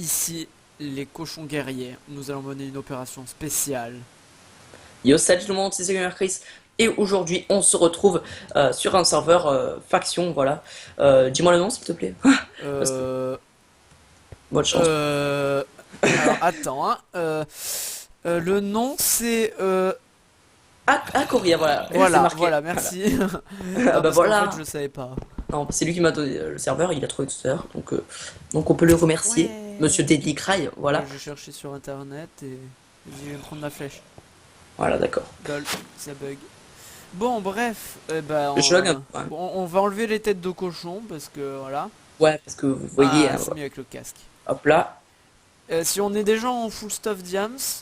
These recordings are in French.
ici les cochons guerriers. Nous allons mener une opération spéciale. Yo, salut tout le monde, c'est Gamer Chris. Et aujourd'hui, on se retrouve sur un serveur faction, voilà. Dis-moi le nom, s'il te plaît. Parce que, Euh... bonne chance. Alors attends, hein. Le nom c'est... Coria, voilà. C'est Voilà, marqué. voilà, merci. Non, Ah bah parce qu'en voilà. fait je le savais pas. Non, c'est lui qui m'a donné le serveur, il a trouvé tout à l'heure. Donc on peut le remercier. Ouais. Monsieur Deadly Cry, Ouais, voilà. j'ai cherché sur internet et je vais me prendre ma flèche. Voilà, d'accord. Lol, ça bug. Bon, bref, eh ben, Je log un peu, ouais. bon, on va enlever les têtes de cochon parce que voilà. Ouais, parce que vous voyez, Ah, hein, c'est mieux avec le casque. hop là. Si on est déjà en full stuff diams, c'est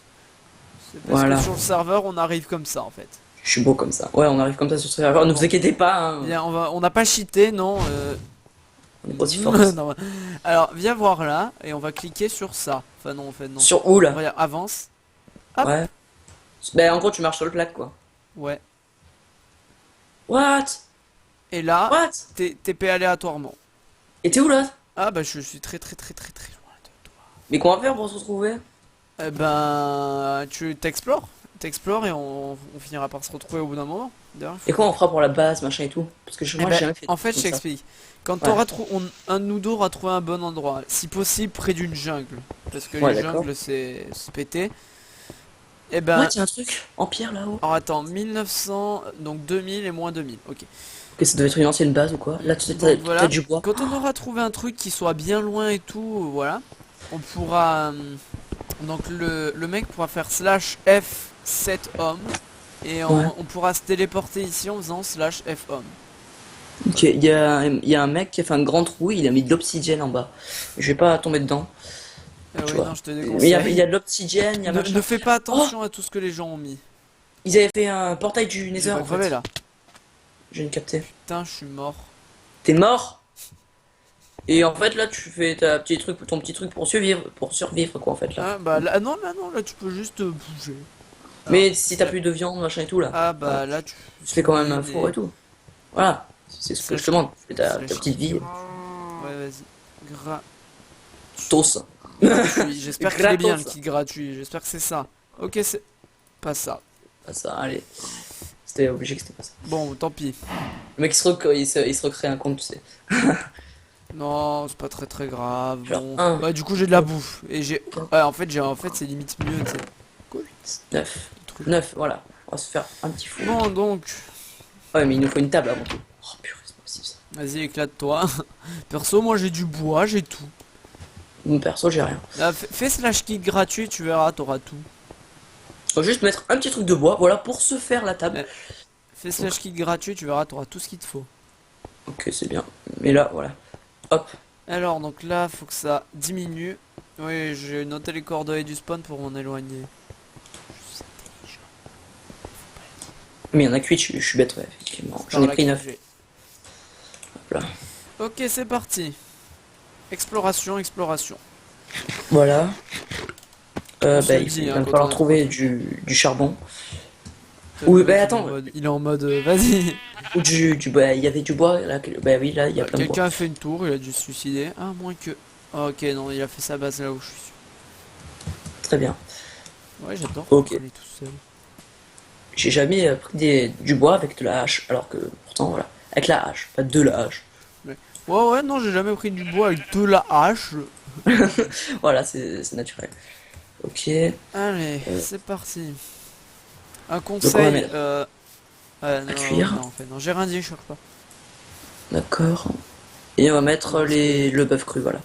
parce Voilà. que sur le serveur on arrive comme ça en fait. Je suis beau comme ça. Ouais, on arrive comme ça sur ce serveur. Ne vous inquiétez pas, hein. Bien, on n'a pas cheaté, non. On est pas aussi fort que ça. Non. Alors, viens voir là et on va cliquer sur ça. Enfin non, en fait non. Sur où là? Regarde, avance. Hop. Ouais. Ben en gros, tu marches sur le plaque, quoi. Ouais. What? Et là, What? t'es TP aléatoirement. Et t'es où là? Ah bah je suis très loin de toi. Mais qu'on va faire pour se retrouver? Eh ben, tu t'explores, et on finira par se retrouver au bout d'un moment. D'ailleurs, Et quoi on fera pour la base, machin et tout? Parce que eh moi ben, j'ai jamais fait en fait, comme je ça. t'explique. Quand Ouais. un de nous deux aura trouvé un bon endroit, si possible près d'une jungle, parce que Ouais, les d'accord. jungles c'est pété. Eh Ouais, ben, tiens un truc en pierre là-haut. alors attends, 1900, donc 2000 et moins 2000, ok. Ok, ça devait être une ancienne base ou quoi? Là, tu Donc t'as voilà, du bois. quand on aura trouvé un truc qui soit bien loin et tout, voilà, on pourra... donc le mec pourra faire slash F 7 hommes, et Ouais. on pourra se téléporter ici en faisant slash F homme. Ok, il y a un mec qui a fait un grand trou, il a mis de l'obsidienne en bas. Je vais pas tomber dedans, tu Oui, vois. non, je te Mais il y a déconseille. de l'obsidienne, il y a Ne, machin. ne fais pas Oh! attention à tout ce que les gens ont mis. Ils avaient fait un portail du J'ai Nether pas en crevé fait. là. Je viens de capter. Putain, je suis mort. T'es mort? Et en fait là tu fais ton petit truc pour survivre quoi en fait là. Ah bah là, non, là tu peux juste bouger. Alors, Mais si t'as plus de viande, machin et tout là, ah voilà. bah là tu Tu fais quand même un cuisines four et tout. Voilà, c'est ce que je te demande. Tu fais ta petite vie. Ouais, vas-y. Tos. Gratuit. J'espère qu'il est bien le Gratos. kit gratuit. J'espère que c'est ça. Ok, c'est pas ça. Ah, ça, allez. C'était obligé que c'était pas ça. Bon, tant pis. Le mec il se recrée un compte, tu sais. Non, c'est pas très grave. Genre Bon. 1, Ouais, du coup, j'ai de la bouffe. Et j'ai. Ouais, en fait, c'est limite mieux, tu sais. 9. Le truc. 9, voilà. On va se faire un petit four. Bon, donc. Ouais, mais il nous faut une table avant tout. Oh purée, c'est pas possible ça. Vas-y, éclate-toi. Perso, moi, j'ai du bois, j'ai tout. Mon perso, j'ai rien. Là, fais slash kit gratuit, tu verras, t'auras tout. On va juste mettre un petit truc de bois, voilà, pour se faire la table. Ouais. Fais slash kit gratuit, tu verras, t'auras tout ce qu'il te faut. Ok, c'est bien. Mais là, voilà. Hop. Alors, donc là, faut que ça diminue. Oui, j'ai noté les coordonnées du spawn pour m'en éloigner. Mais il y en a que 8, je suis bête, ouais, effectivement. J'en ai Par là pris que 9. j'ai. Là. Ok, c'est parti. Exploration. Voilà. On se Bah, le il dit, hein, va quand falloir on a trouver du charbon. Oui, bah attends. Il est en mode, vas-y. Ou bah, il y avait du bois, là. Bah oui, là, il y a plein de bois. Quelqu'un a fait une tour, il a dû se suicider. Ah, moins que. Ah, ok, non, il a fait sa base là où je suis. Très bien. Ouais, j'adore Ok. quand on est tout seul. J'ai jamais pris du bois avec de la hache, alors que pourtant, voilà. Avec la hache, pas de la hache. Ouais, non, j'ai jamais pris du bois avec de la hache. Voilà, c'est naturel. Ok. Allez, Euh. c'est parti. Un on va conseil, mettre non, cuire. non, en fait, non, j'ai rien dit, je cherche pas. D'accord. Et on va mettre le bœuf cru, voilà.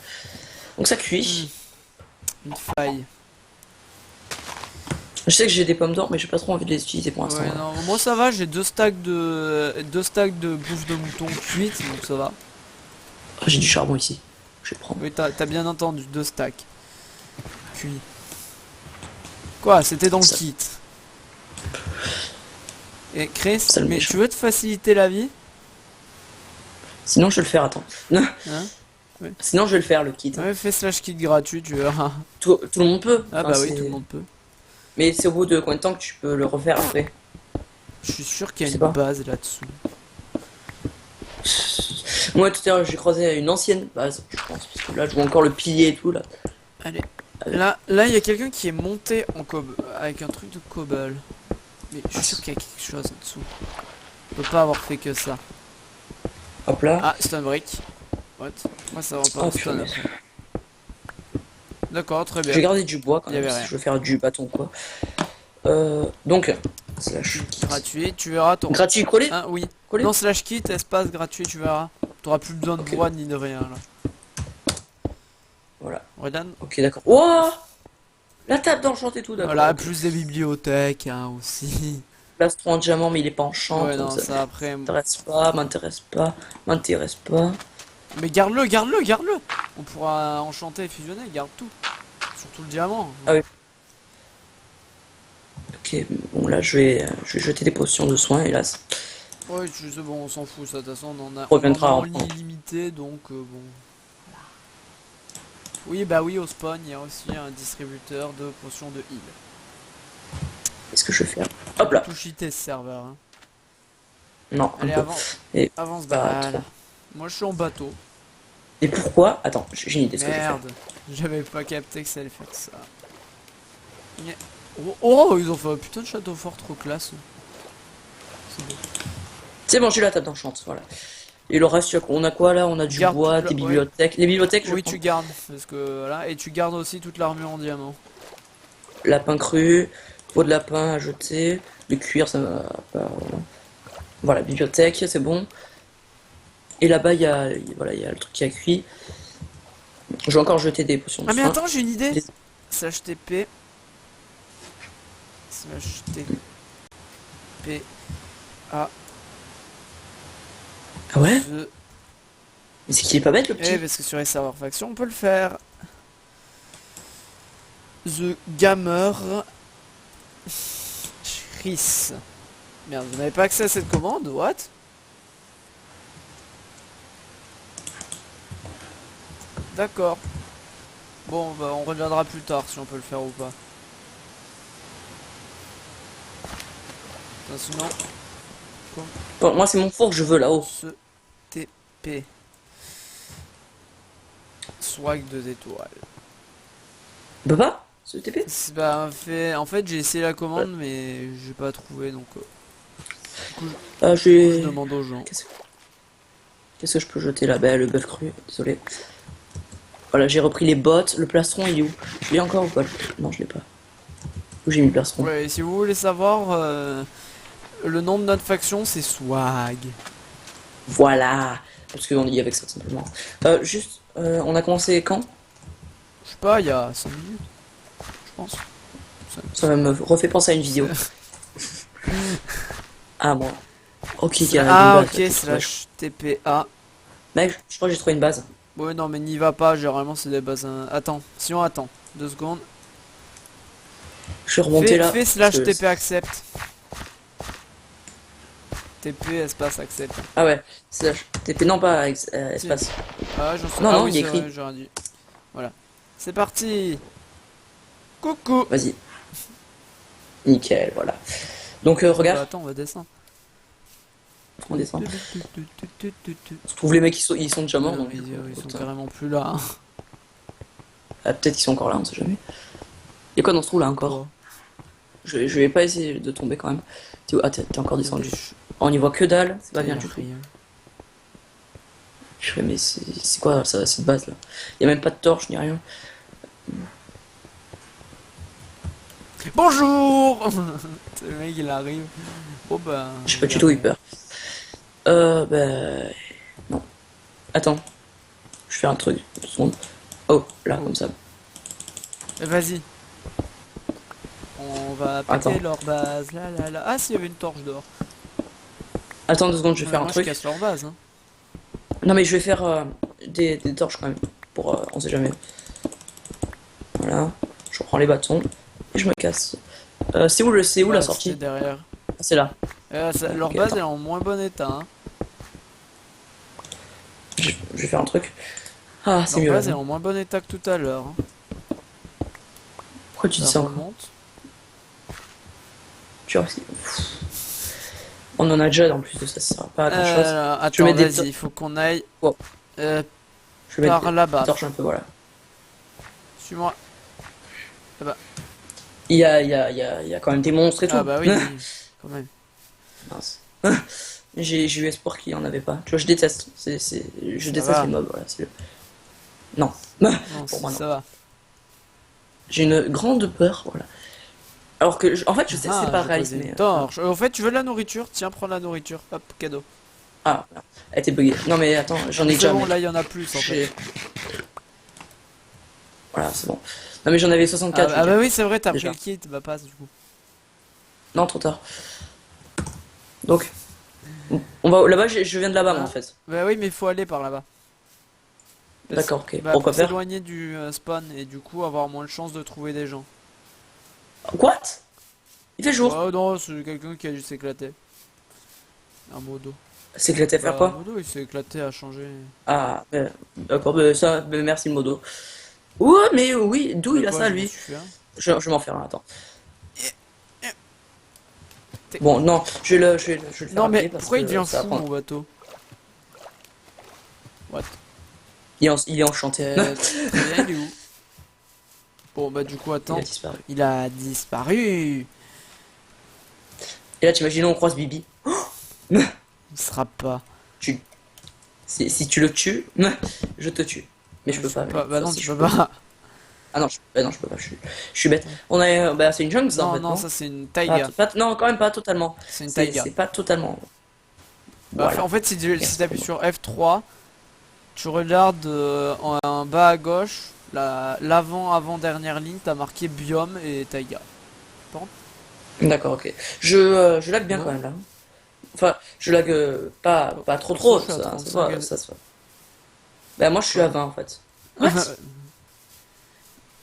Donc ça cuit. Une faille. Je sais que j'ai des pommes d'or, mais j'ai pas trop envie de les utiliser pour l'instant. Ouais, Voilà. non, moi ça va, j'ai deux stacks de bouffe de mouton cuite, donc ça va. Ah, j'ai du charbon ici. Je vais prendre. Oui, t'as bien entendu, deux stacks. Cuit. Quoi, c'était dans le Ça- kit. Et Chris, Ça le mais méchant. tu veux te faciliter la vie? Sinon, je vais le faire, attends. Hein? Sinon, je vais le faire, le kit. Ouais, fais slash kit gratuit, tu verras. Tout le monde peut. Ah Enfin, bah oui, c'est- tout le monde peut. Mais c'est au bout de combien de temps que tu peux le refaire après? Je suis sûr qu'il y Je a sais une pas. base là-dessous. Moi, tout à l'heure, j'ai croisé une ancienne base, je pense. Parce que là, je vois encore le pilier et tout, là. Allez. Là, il y a quelqu'un qui est monté en avec un truc de cobble. Mais je suis sûr qu'il y a quelque chose en dessous. On peut pas avoir fait que ça. Hop là. Ah, stone brick. What? Moi, ça va pas. Oh, Stone. purée. D'accord, très bien. J'ai gardé du bois quand Il y même, avait si rien. je veux faire du bâton quoi. Donc, slash kit. Gratuit, tu verras ton. Gratuit collé, Ah oui. collé. Non, slash kit, espace gratuit, tu verras. T'auras plus besoin de Ok. bois ni de rien là. Voilà. Redan. Ok, d'accord. Oh, la table d'enchanté et tout, d'accord. Voilà, Ok. plus des bibliothèques hein, aussi. Plastron en diamant, mais il est pas en champ. Ouais, donc non, ça ça après. m'intéresse pas, m'intéresse pas, m'intéresse pas. Mais garde-le, garde-le, garde-le. On pourra enchanter et fusionner, garde tout. Surtout le diamant. Ah oui. Ok, bon là je vais jeter des potions de soins, hélas. Ouais, c'est bon, on s'en fout, ça. De toute façon, on en a Reviendra en en prendre. illimité, donc bon. Oui, bah oui, au spawn, il y a aussi un distributeur de potions de heal. Qu'est-ce que je vais faire? Hop là. Tout cheaté ce serveur. Hein. Non, un Allez, peu. avance. Et Avance, pas bah. trop. Moi, je suis en bateau. Et pourquoi? Attends, j'ai une idée de ce que je vais faire. Merde, j'avais pas capté que ça allait faire ça. Oh, oh, ils ont fait un putain de château fort trop classe. C'est beau. C'est bon, j'ai la table d'enchant, voilà. Et le reste, on a quoi là? On a du Garde bois, toute des la- bibliothèques. Les bibliothèques, je Oui, prends. tu gardes, parce que voilà, et tu gardes aussi toute l'armure en diamant. Lapin cru, peau de lapin à jeter, le cuir, ça va pas. Voilà, bibliothèque, c'est bon. Et là-bas, voilà, il y a le truc qui a cuit. Je vais encore jeter des potions de Ah mais soin. attends, j'ai une idée. Les- Slash TP. Slash TP. Ah, Ah ouais? the... Mais c'est qu'il est pas bête le petit. Eh, parce que sur les serveurs faction, on peut le faire. The Gamer Chris. Merde, vous n'avez pas accès à cette commande? What? D'accord. Bon, bah on reviendra plus tard si on peut le faire ou pas. Putain, sinon, Bon, moi, c'est mon four que je veux là-haut. ce TP. Swag 2 étoiles. Papa? Ce TP? Bah, en fait j'ai essayé la commande mais j'ai pas trouvé donc Ah, je demande aux gens. Qu'est-ce que je peux jeter là? Bah, le bœuf cru, désolé. Voilà, j'ai repris les bottes. Le plastron, il est où? Je l'ai encore ou pas? Non, je l'ai pas. Où j'ai mis le plastron? Ouais, et si vous voulez savoir, le nom de notre faction c'est Swag. Voilà. Parce qu'on y est avec ça, simplement. Juste, on a commencé quand? Je sais pas, il y a 5 minutes, je pense. Ça me refait penser à une vidéo. Ah, moi. Ok, il y a une Ah base, ok, là, slash TPA. Mec, je crois que j'ai trouvé une base. Ouais non mais n'y va pas, généralement c'est des bases... Attends, si on attend 2 secondes. Je suis remonté là. Fais slash parce que- TP accept. TP espace accept. Ah ouais, slash TP, non pas espace. Ah j'en sais Non, ah, non, oui, il est c'est écrit. vrai, j'aurais dit. Voilà. C'est parti. Coucou. Vas-y. Nickel, voilà. Donc Bah, regarde, attends, on va descendre. on descend. Je trouve les mecs ils sont déjà morts. Non, Donc, mais, du coup, ils sont autant- carrément plus là. Hein. Ah, peut-être qu'ils sont encore là, on sait jamais. Il y a quoi dans ce trou là encore? Je vais pas essayer de tomber quand même. T'es où? Ah, t'es encore descendu. Oh, on y voit que dalle, c'est pas bien du tout. Je fais, mais c'est quoi ça, cette base là? Il y a même pas de torche ni rien. Bonjour. Le mec il arrive. Oh bah. J'ai pas du tout eu peur. Bah. Non. Attends. Je fais un truc. 2 secondes. Oh, là, comme ça. Vas-y. On va péter Attends. leur base. Là là là. Ah, s'il y avait une torche d'or. Attends 2 secondes, je vais faire un Moi, truc. je casse leur base. Hein. Non, mais je vais faire des torches quand même. Pour. On sait jamais. Voilà. Je reprends les bâtons. Et je me casse. C'est où la Ouais, sortie? c'est derrière. Ah, c'est là. Leur Ok, base attends. elle est en moins bon état. Hein. Je vais faire un truc. Ah, c'est Leur mieux là. base est en moins bon état que tout à l'heure. Hein. Pourquoi tu dis Ça ça encore? remonte. Tu vois, on en a déjà en plus de ça, ça sert pas à grand chose. Attends, mets des vas-y, il faut qu'on aille Oh. euh, Je vais mettre par là-bas. des torches un peu, voilà. Suis-moi. Ah bah, Il y a quand même des monstres et tout. ah bah oui, quand même. Mince. J'ai eu espoir qu'il y en avait pas. Tu vois, je déteste. Je Ça déteste va. les mobs, voilà. Non. Non, Pour moi, non. ça va. J'ai une grande peur, voilà. Alors que, en fait, je sais, c'est Ah, pas j'ai posé réaliste, une mais... torche. En fait, tu veux de la nourriture? Tiens, prends de la nourriture. Hop, cadeau. Ah, voilà. Elle était buggée. Non, mais attends, Ah, j'en mais ai c'est déjà, bon, mec. là, il y en a plus, en fait. Voilà, c'est bon. Non, mais j'en avais Ah, 64, je veux ah bah dire. oui, c'est vrai, t'as pris Déjà. le kit. Bah, passe, du coup. Non, trop tard. Donc, on va là-bas, je viens de là-bas, moi, en Hein? fait. Bah oui, mais il faut aller par là-bas. D'accord, ok. Bah, Pourquoi pour faire? s'éloigner du spawn et du coup avoir moins de chances de trouver des gens. What? Il fait jour. Bah non, c'est quelqu'un qui a dû s'éclater. Un modo. C'est que t'as faire Bah, un quoi? modo, il s'est éclaté à changer. Ah, d'accord, ça, merci le modo. Ouais, mais oui, d'où Bah il a quoi, ça, je m'en lui? suis fait un. Je m'en fais un, attends. T'es- Bon, non, je vais le faire Non mais après parce pourquoi il que devient ça va fou prendre. mon bateau? What? Il est enchanté. Très bien, il est où? Bon bah du coup Il a attends. disparu. Il a disparu. Et là, t'imagines, on croise Bibi. Il sera pas. Tu... si tu le tues, je te tue. Mais je peux pas. Mais Bah ça, non, si tu je peux peux. pas. Ah non, non, je peux pas. Je suis bête. On a, bah, c'est une jungle, ça, en Non, fait, non, non? ça c'est une taïga. Non, quand même pas totalement. C'est une taïga. C'est pas totalement. Bah, Voilà. en fait, si tu Merci. appuies sur F3, tu regardes en bas à gauche, l'avant-avant-dernière ligne, t'as marqué biome et taïga. D'accord, ok. Je lag bien Non. quand même là. Enfin, je lag pas trop, Je suis à ça se 35 voit, ça se voit. Bah moi je suis à 20 en fait. What?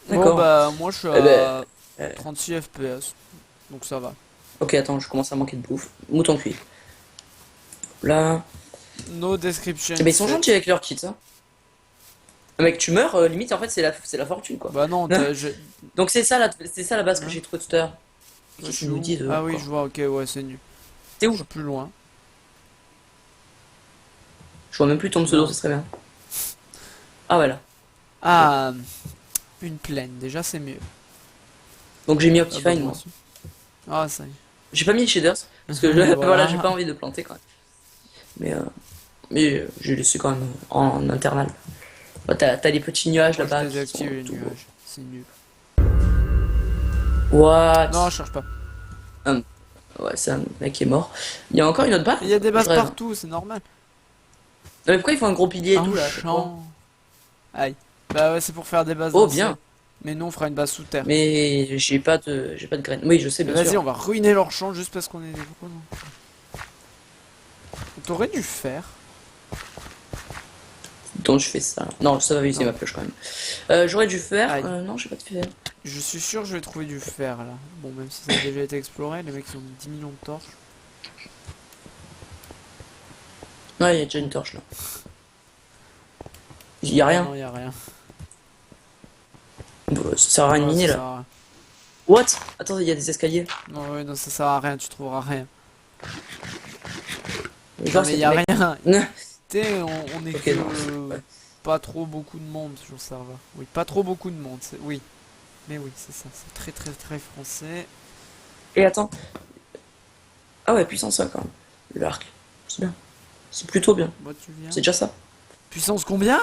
Bon D'accord. bah moi je suis Eh ben, à euh, 36 FPS, donc ça va. ok, attends, je commence à manquer de bouffe. Mouton cuit. Là. No description. Eh ben, ils sont set. gentils avec leur kit, hein. Mec, tu meurs, limite en fait c'est la fortune quoi. Bah non, Donc c'est ça la base que j'ai trouvé tout à l'heure. je Qui suis nous où? dit de. Ah oui, quoi. je vois, ok, ouais, c'est nul. T'es Je où? suis plus loin. Je vois même plus ton pseudo, Non. ce serait bien. Ah voilà. Ah, une plaine, déjà c'est mieux. Donc j'ai mis Ah, bah, Optifine moi moi. aussi. Ah, ça y est. J'ai pas mis les shaders parce que Voilà. voilà, j'ai pas envie de planter quand même. Mais j'ai laissé quand même en internal. Bah, t'as les petits nuages Moi je là-bas qui sont désactive les tout beaux. nuages, c'est nul. What? Non, je cherche pas. Ouais, c'est un mec qui est mort. Il y a encore une autre base? Il y a des bases Je rêve. partout, c'est normal. Non, mais pourquoi ils font un gros pilier et Un tout là? à chaque fois champ. Aïe. Bah ouais, c'est pour faire des bases Oh dans le bien. ciel. Mais nous on fera une base sous terre. Mais j'ai pas de graines. Oui, je sais Mais bien vas-y, sûr. on va ruiner leur champ juste parce qu'on est des gros. T'aurais dû faire. Donc je fais ça. Non, ça va utiliser Non. ma pioche quand même. J'aurais dû faire. Aïe. Non, j'ai pas de fer. Je suis sûr que je vais trouver du fer là. Bon, même si ça a déjà été exploré, les mecs ils ont 10 millions de torches. Ouais, il y a déjà une torche là. Il y a Ah rien. non, y a rien. Bah, ça sert à rien de Ouais, miner ça là. sert à rien. What? Attends, il y a des escaliers. Non, ouais, non, ça sert à rien, tu trouveras rien. Genre, Non, mais c'est y a mec- rien. Non. T'sais, on est Ok, que non, ouais. pas trop beaucoup de monde sur le serveur. Oui, pas trop beaucoup de monde, oui. Mais oui, c'est ça, c'est très très très français. Et attends. Ah ouais, puissance 5 quand même. L'arc. C'est bien. C'est plutôt bien. Moi, tu viens. C'est déjà ça. Puissance combien?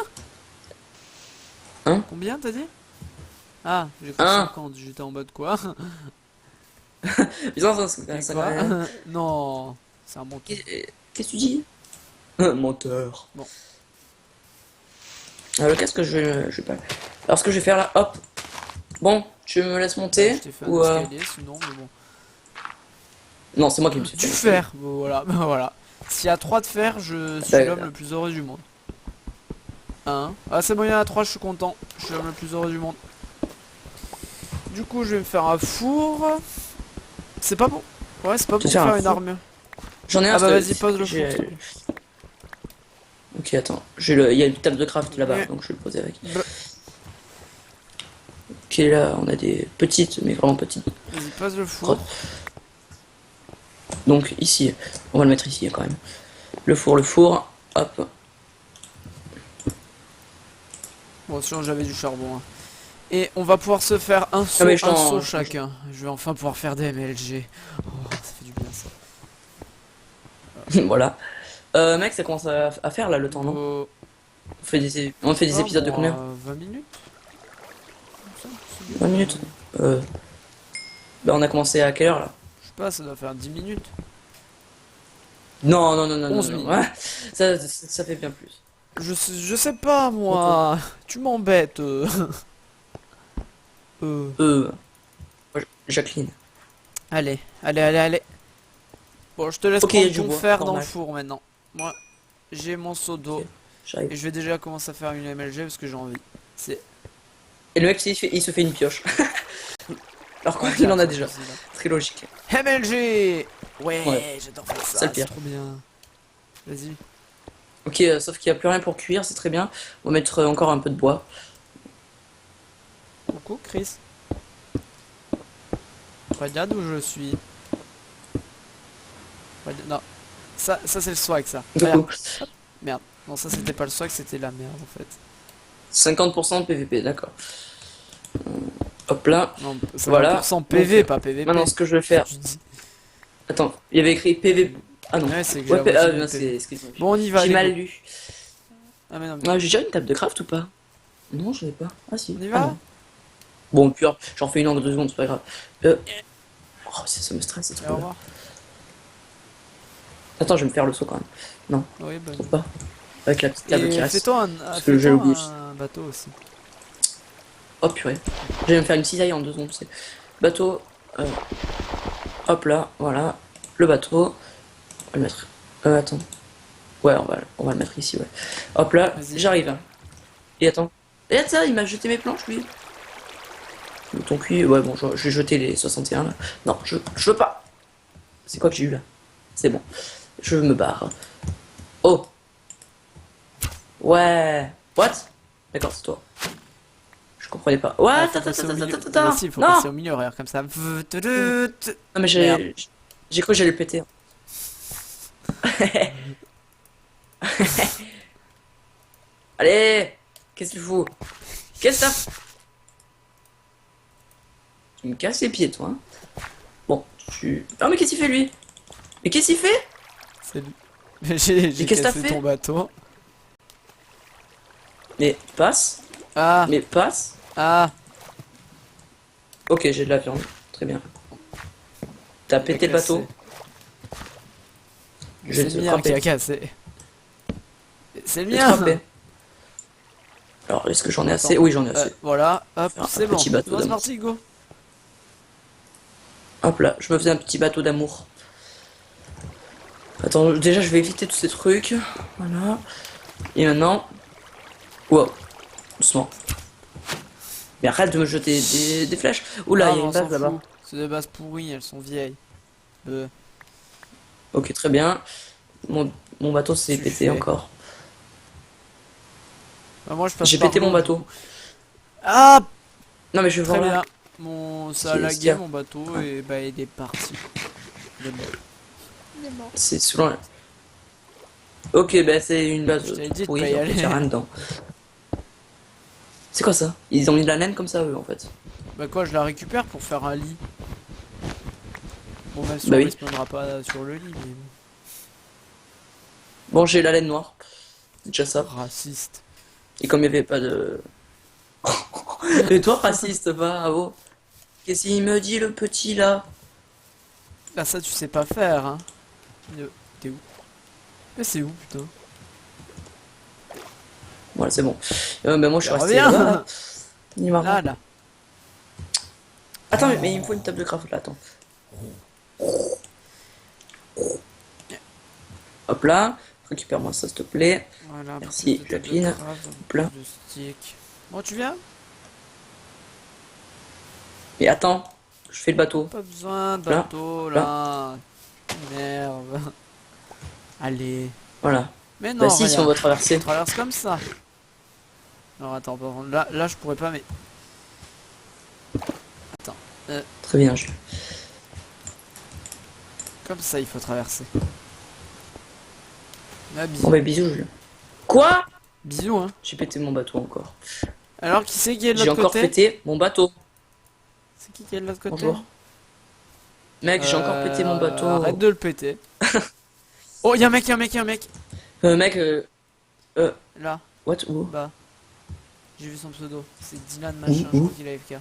Hein? Combien t'as dit? Ah, j'ai cru Un. 50, j'étais en mode quoi? Puissance 5. C'est ça quoi? va. Non, c'est un menteur. Qu'est-ce que tu dis? Menteur. Bon. Alors, qu'est-ce que je vais pas. Alors, ce que je vais faire là, hop. Bon, tu me laisses monter Je t'ai fait un ou escalier, sinon, mais bon. Non, c'est moi qui me suis Du fait. fer, bon, voilà, voilà. S'il y a 3 de fer, je suis D'accord. l'homme le plus heureux du monde. Hein? Ah, c'est bon, il y en a 3, je suis content. Je suis l'homme le plus heureux du monde. Du coup, je vais me faire un four. C'est pas bon. Ouais, c'est pas bon pour faire un faire une four? armure. J'en ai un. Ah bah c'est- vas-y, pose le four. j'ai- s'il te plaît. Ok, attends. Il y a une table de craft là-bas, Ouais. donc je vais le poser avec. Bah, Ok, là, on a des petites, mais vraiment petites. vas-y, pose le four. Donc ici, on va le mettre ici quand même. Le four, hop. Bon, sinon j'avais du charbon. Hein. Et on va pouvoir se faire un saut, mais je un t'en- saut chacun. Je vais enfin pouvoir faire des MLG. Oh, ça fait du bien ça. Voilà. Mec, ça commence à faire là le temps, non? Bon, On fait des ah, épisodes de combien? 20 minutes. Comme ça, c'est bien. 20 minutes? Euh... Bah, on a commencé à quelle heure là? Je sais pas, ça doit faire 10 minutes. Non, non, non, non, non, 11 non. minutes. Ouais, ça fait bien plus. Je sais pas moi. Tu m'embêtes. Euh. Euh... Jacqueline. Allez, allez, allez, allez. Bon, je te laisse Ok, prendre je ton vois, fer dans le normal. four maintenant. Moi, j'ai mon seau d'eau. Ok, j'arrive. Et je vais déjà commencer à faire une MLG parce que j'ai envie. C'est. Et le mec, il se fait une pioche. Alors quoi, il en a déjà. Très logique. MLG. Ouais, Ouais. j'adore faire ça. C'est le C'est pire. trop bien. Vas-y. Ok, sauf qu'il n'y a plus rien pour cuire, c'est très bien. On va mettre encore un peu de bois. Coucou, Chris. Regarde où je suis. Non. Ça c'est le swag, ça. Du Regarde. coup, Merde. Non, ça c'était pas le swag, c'était la merde en fait. 50% de PVP, d'accord. Hop là. Non, ça Voilà. va pour PV, pas PVP. Maintenant, ce que je vais faire. Tu dis. Attends, il y avait écrit PV. Ah non. Ouais, c'est que Ouais, j'ai la moitié non, du PV. excuse-moi. Bon, on y va. J'ai allez, mal go. lu. Ah, mais non, Ah, j'ai déjà une table de craft ou pas? Non, je n'ai pas. Ah si. On y Ah, va. non. Bon, pur, j'en fais une en 2 secondes, c'est pas grave. Oh, ça me stresse, c'est Et trop au bien. revoir. Attends, je vais me faire le saut quand même. Non, Oui, bah. je trouve pas. Avec la petite table qui Et reste. fais-toi Parce que j'ai oublié. un bateau aussi. Oh purée. Je vais me faire une cisaille en 2 secondes. Bateau. Hop là, voilà. Le bateau. On va le mettre. Attends. Ouais, on va le mettre ici, ouais. Hop là, Vas-y. j'arrive. Et attends. Et ça, il m'a jeté mes planches, lui. Ton cul, ouais, bon, je vais jeter les 61 là. Non, je veux pas. C'est quoi que j'ai eu là? C'est bon. Je me barre. Oh. Ouais. What? D'accord, c'est toi. Je comprenais pas. Ouais, Ah, faut passer au milieu. Bah si, faut non. passer au milieu, regarde comme ça. Non, mais Merde. j'ai cru que j'allais le péter. Allez. Qu'est-ce que tu fous? Qu'est-ce que t'as? Tu me casses les pieds, toi. Hein. Bon, Ah, mais qu'est-ce qu'il fait, lui? Mais qu'est-ce qu'il fait? C'est lui. J'ai qu'est-ce que t'as cassé fait? ton bateau. Mais passe. Ah, Mais passe. ah. Ok, j'ai de la viande. Très bien. T'as pété le bateau. Je C'est vais te le mien qui a frapper. cassé. C'est le Je vais te mien. frapper. Alors, est-ce que j'en ai assez? Attends. Oui, j'en ai assez. Voilà, hop, Faire un c'est bon. petit bateau Non, c'est d'amour. parti, go. Hop là, je me faisais un petit bateau d'amour. Attends, déjà, je vais éviter tous ces trucs. Voilà. Et maintenant... Wow. Doucement. Mais arrête de me jeter des flèches. Oula, Ah, il y a mais une on s'en base là-bas. fout. C'est des bases pourries, elles sont vieilles. Ok, très bien. Mon bateau s'est Tu pété fais. encore. Bah, moi, je passe J'ai par pété l'eau, mon du bateau. coup. Ah, Non, mais je vais très voir là. bien. Ça a Qu'est-ce qu'il y lagué a mon bateau et bah il est parti. Il est mort. Il est mort. C'est selon... Ok, bah c'est une base Je t'avais dit de pourrie, pas y en fait, aller. y a rien dedans. C'est quoi ça? Ils ont mis de la laine comme ça, eux, en fait. Bah quoi, je la récupère pour faire un lit. Bon, même si Bah on oui. respawnera pas sur le lit, mais bon. Bon, j'ai la laine noire. C'est déjà ça. Raciste. Et comme il n'y avait pas de... Et toi, raciste, va, oh. Qu'est-ce qu'il me dit, le petit, là? Ah, ça, tu sais pas faire, hein. T'es où? Mais c'est où, putain? Voilà, c'est bon. Bah, moi, je suis Bah, resté reviens. là. Il m'a- Là, là. Attends, mais il me faut une table de craft, là, attends. Hop là. Récupère-moi ça, s'il te plaît. Voilà, Merci, plus de table de Jacqueline. craft, Hop là. plus de stick. Bon, tu viens? Mais attends, je fais le bateau. Pas besoin de Là, bateau, là. Merde. Allez. Voilà. Mais non, Bah si, si on regarde. va traverser. On traverse comme ça. Alors attends, par contre, là je pourrais pas, mais... Attends, Très bien, je... comme ça il faut traverser. Ah, bisous. Bon bah bisous, Julien. Quoi? Bisous, hein. J'ai pété mon bateau encore. Alors, qui c'est qui est de J'ai l'autre encore côté? pété mon bateau. C'est qui est de l'autre côté? Bonjour. Mec, j'ai encore pété mon bateau. Arrête de le péter. Oh, y'a un mec, y'a un mec, y'a un mec. Mec, Là, what? Où? bah. J'ai vu son pseudo. C'est Dylan machin, je Où crois qu'il est AFK.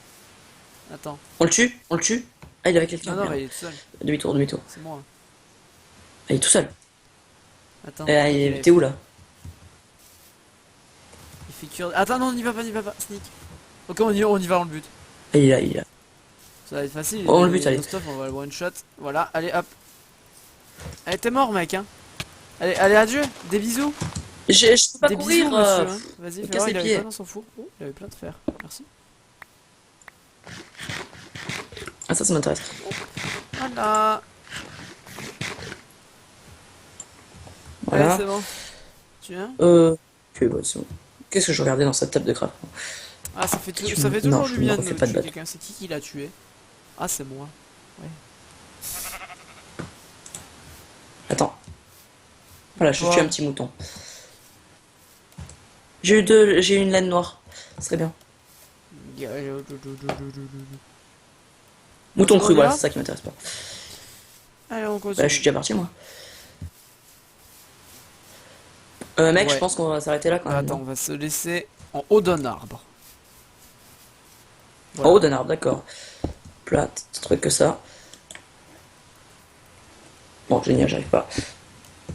Attends. On le tue? On le tue? Ah, il est avec quelqu'un. Non, non, merde. mais il est tout seul. Demi-tour, demi-tour. C'est moi. Ah, il est tout seul. Attends. T'es où là? Il fait cure. Attends, non, on n'y va pas, n'y va pas. Sneak. Ok, on y va dans le but. Ah, il est là, il est là. Ça va être facile. Oh, le but, allez. Stuff, on va le one shot. Voilà, allez, hop. Allez, t'es mort, mec, hein. Allez, allez, adieu. Des bisous. Je peux pas Des courir. bisous, monsieur. Hein. Vas-y, me fais casse voir, les il avait pieds. pas dans son four. Oh, il avait plein de fer. Merci. Ah, ça m'intéresse. Voilà. Voilà. Allez, c'est bon. Tu viens? Ok, bon, c'est bon. Qu'est-ce que je regardais dans cette table de craft? Ah, ça fait, Tu ça fait me- non, toujours je du me bien de refais pas de tuer batte. quelqu'un. C'est qui l'a tué? Ah, c'est moi. Attends. Voilà, je Quoi? tue un petit mouton. J'ai eu une laine noire. Ce serait bien. Mouton cru, On y voilà, va c'est ça qui m'intéresse pas. Allez, on continue. Bah, je suis déjà parti, moi. Mec, Ouais. je pense qu'on va s'arrêter là quand même. Attends, on va se laisser en haut d'un arbre. En haut d'un arbre, d'accord. Plat, petit truc que ça. Bon, génial, j'arrive pas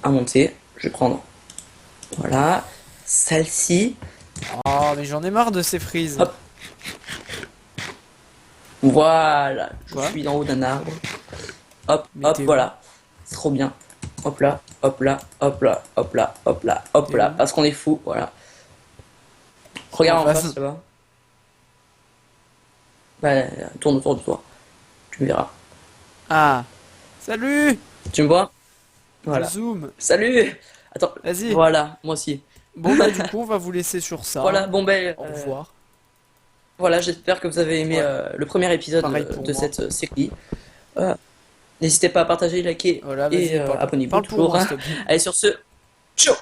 à monter. Je vais prendre. Voilà. Celle-ci. Oh, mais j'en ai marre de ces frises. Hop. Voilà. Je Quoi? suis en haut d'un arbre. Hop, Mais hop, t'es où? voilà. C'est trop bien. Hop là, hop là, hop là, hop là, hop là, hop T'es là. où? Parce qu'on est fou, voilà. Regarde en En face face. là-bas. Bah, tourne autour de toi. Tu me verras. Ah. Salut. Tu me vois? Voilà. Je zoom. Salut! Attends, Vas-y. voilà, moi aussi. Bon, bah, du coup, on va vous laisser sur ça. Voilà, bon ben, Au revoir. voilà, j'espère que vous avez aimé Ouais. le premier épisode Pareil pour de moi. cette série. N'hésitez pas à partager, liker Voilà, et vas-y, abonnez-vous parle pour toujours. moi, Hein. s'il te plaît. Allez, sur ce, ciao!